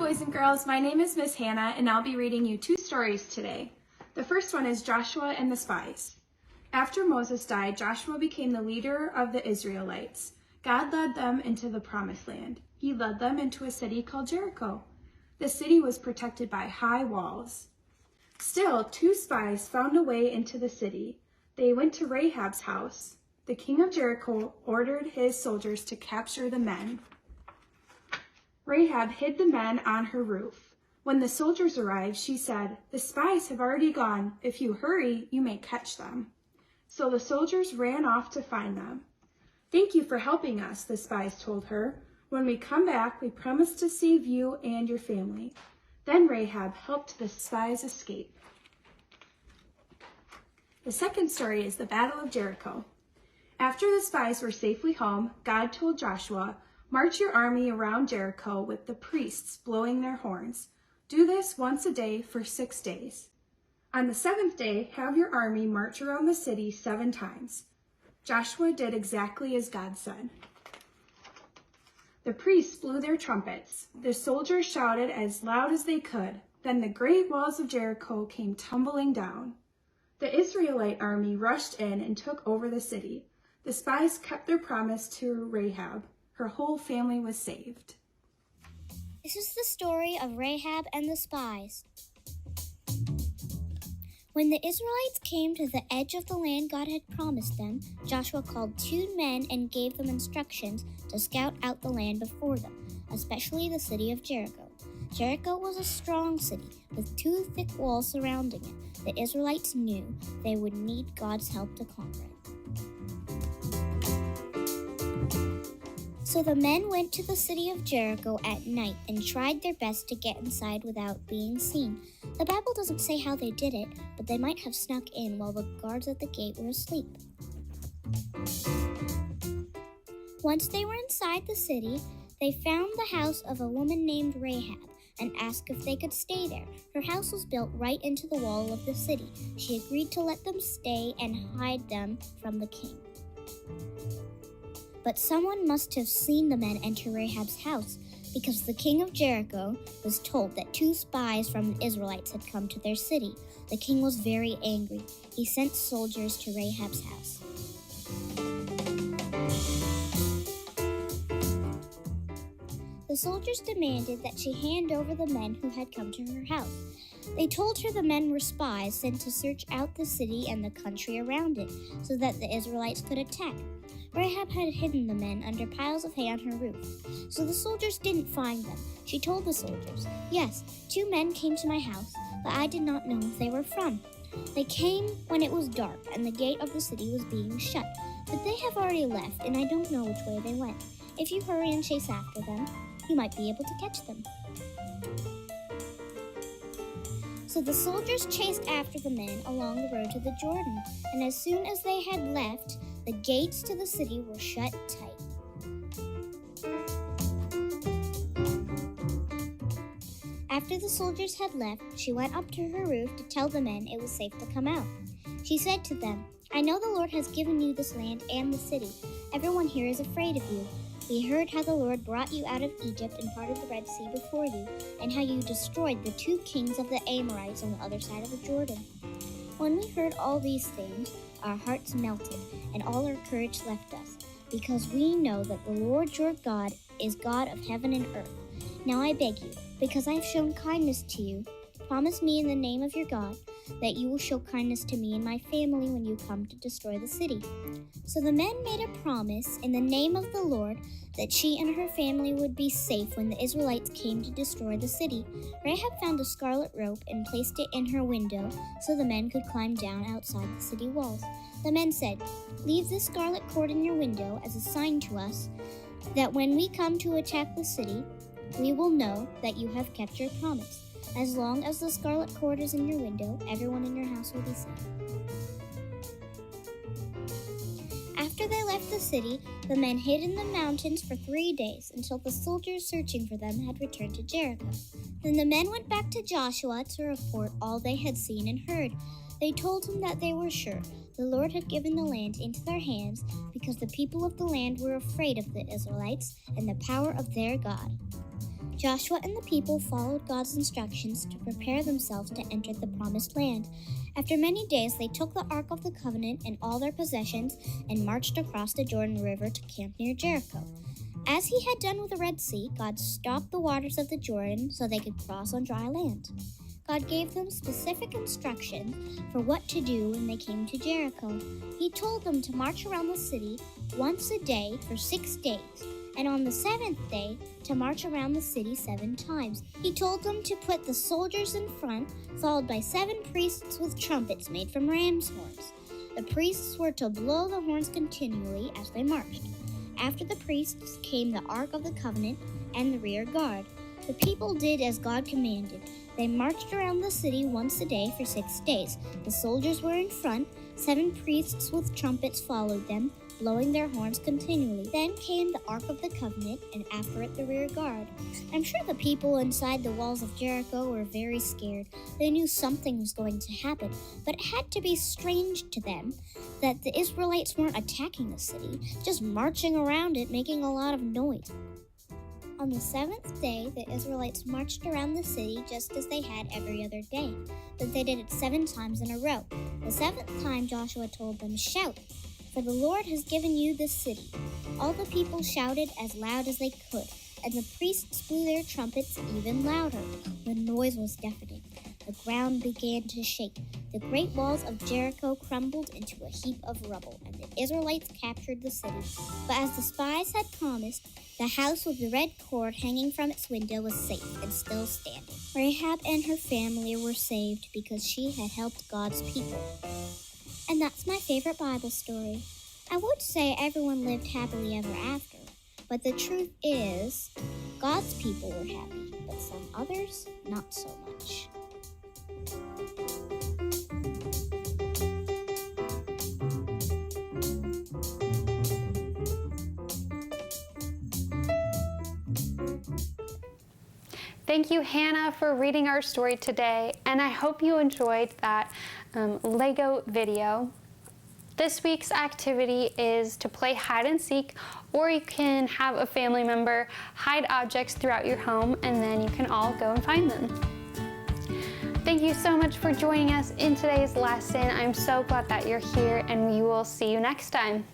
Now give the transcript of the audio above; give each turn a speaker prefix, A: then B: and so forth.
A: boys and girls. My name is Miss Hannah, and I'll be reading you two stories today. The first one is Joshua and the Spies. After Moses died, Joshua became the leader of the Israelites. God led them into the promised land. He led them into a city called Jericho. The city was protected by high walls. Still, two spies found a way into the city. They went to Rahab's house. The king of Jericho ordered his soldiers to capture the men. Rahab hid the men on her roof. When the soldiers arrived, she said, "The spies have already gone. If you hurry, you may catch them." So the soldiers ran off to find them. "Thank you for helping us," the spies told her. "When we come back, we promise to save you and your family." Then Rahab helped the spies escape. The second story is the Battle of Jericho. After the spies were safely home, God told Joshua, "March your army around Jericho with the priests blowing their horns. Do this once a day for 6 days. On the seventh day, have your army march around the city 7 times." Joshua did exactly as God said. The priests blew their trumpets. The soldiers shouted as loud as they could. Then the great walls of Jericho came tumbling down. The Israelite army rushed in and took over the city. The spies kept their promise to Rahab. Her whole family was saved.
B: This is the story of Rahab and the spies. When the Israelites came to the edge of the land God had promised them, Joshua called 2 men and gave them instructions to scout out the land before them, especially the city of Jericho. Jericho was a strong city with 2 thick walls surrounding it. The Israelites knew they would need God's help to conquer it. So the men went to the city of Jericho at night and tried their best to get inside without being seen. The Bible doesn't say how they did it, but they might have snuck in while the guards at the gate were asleep. Once they were inside the city, they found the house of a woman named Rahab and asked if they could stay there. Her house was built right into the wall of the city. She agreed to let them stay and hide them from the king. But someone must have seen the men enter Rahab's house, because the king of Jericho was told that 2 spies from the Israelites had come to their city. The king was very angry. He sent soldiers to Rahab's house. The soldiers demanded that she hand over the men who had come to her house. They told her the men were spies sent to search out the city and the country around it so that the Israelites could attack. Rahab had hidden the men under piles of hay on her roof, so the soldiers didn't find them. She told the soldiers, "Yes, 2 men came to my house, but I did not know where they were from. They came when it was dark and the gate of the city was being shut, but they have already left and I don't know which way they went. If you hurry and chase after them, you might be able to catch them." So the soldiers chased after the men along the road to the Jordan, and as soon as they had left, the gates to the city were shut tight. After the soldiers had left, she went up to her roof to tell the men it was safe to come out. She said to them, "I know the Lord has given you this land and the city. Everyone here is afraid of you. We heard how the Lord brought you out of Egypt and parted the Red Sea before you, and how you destroyed the 2 kings of the Amorites on the other side of the Jordan. When we heard all these things, our hearts melted, and all our courage left us, because we know that the Lord your God is God of heaven and earth. Now I beg you, because I have shown kindness to you, promise me in the name of your God that you will show kindness to me and my family when you come to destroy the city." So the men made a promise in the name of the Lord that she and her family would be safe when the Israelites came to destroy the city. Rahab found a scarlet rope and placed it in her window so the men could climb down outside the city walls. The men said, "Leave this scarlet cord in your window as a sign to us that when we come to attack the city, we will know that you have kept your promise. As long as the scarlet cord is in your window, everyone in your house will be safe." After they left the city, the men hid in the mountains for 3 days until the soldiers searching for them had returned to Jericho. Then the men went back to Joshua to report all they had seen and heard. They told him that they were sure the Lord had given the land into their hands because the people of the land were afraid of the Israelites and the power of their God. Joshua and the people followed God's instructions to prepare themselves to enter the promised land. After many days, they took the Ark of the Covenant and all their possessions and marched across the Jordan River to camp near Jericho. As he had done with the Red Sea, God stopped the waters of the Jordan so they could cross on dry land. God gave them specific instructions for what to do when they came to Jericho. He told them to march around the city once a day for 6 days, and on the 7th day to march around the city 7 times. He told them to put the soldiers in front, followed by 7 priests with trumpets made from ram's horns. The priests were to blow the horns continually as they marched. After the priests came the Ark of the Covenant and the rear guard. The people did as God commanded. They marched around the city once a day for 6 days. The soldiers were in front, 7 priests with trumpets followed them, blowing their horns continually. Then came the Ark of the Covenant, and after it the rear guard. I'm sure the people inside the walls of Jericho were very scared. They knew something was going to happen, but it had to be strange to them that the Israelites weren't attacking the city, just marching around it, making a lot of noise. On the 7th day, the Israelites marched around the city just as they had every other day, but they did it 7 times in a row. The 7th time, Joshua told them, "Shout, for the Lord has given you this city." All the people shouted as loud as they could, and the priests blew their trumpets even louder. The noise was deafening. The ground began to shake. The great walls of Jericho crumbled into a heap of rubble, and the Israelites captured the city. But as the spies had promised, the house with the red cord hanging from its window was safe and still standing. Rahab and her family were saved because she had helped God's people. And that's my favorite Bible story. I would say everyone lived happily ever after, but the truth is, God's people were happy, but some others, not so much.
C: Thank you, Hannah, for reading our story today, and I hope you enjoyed that Lego video. This week's activity is to play hide and seek, or you can have a family member hide objects throughout your home, and then you can all go and find them. Thank you so much for joining us in today's lesson. I'm so glad that you're here, and we will see you next time.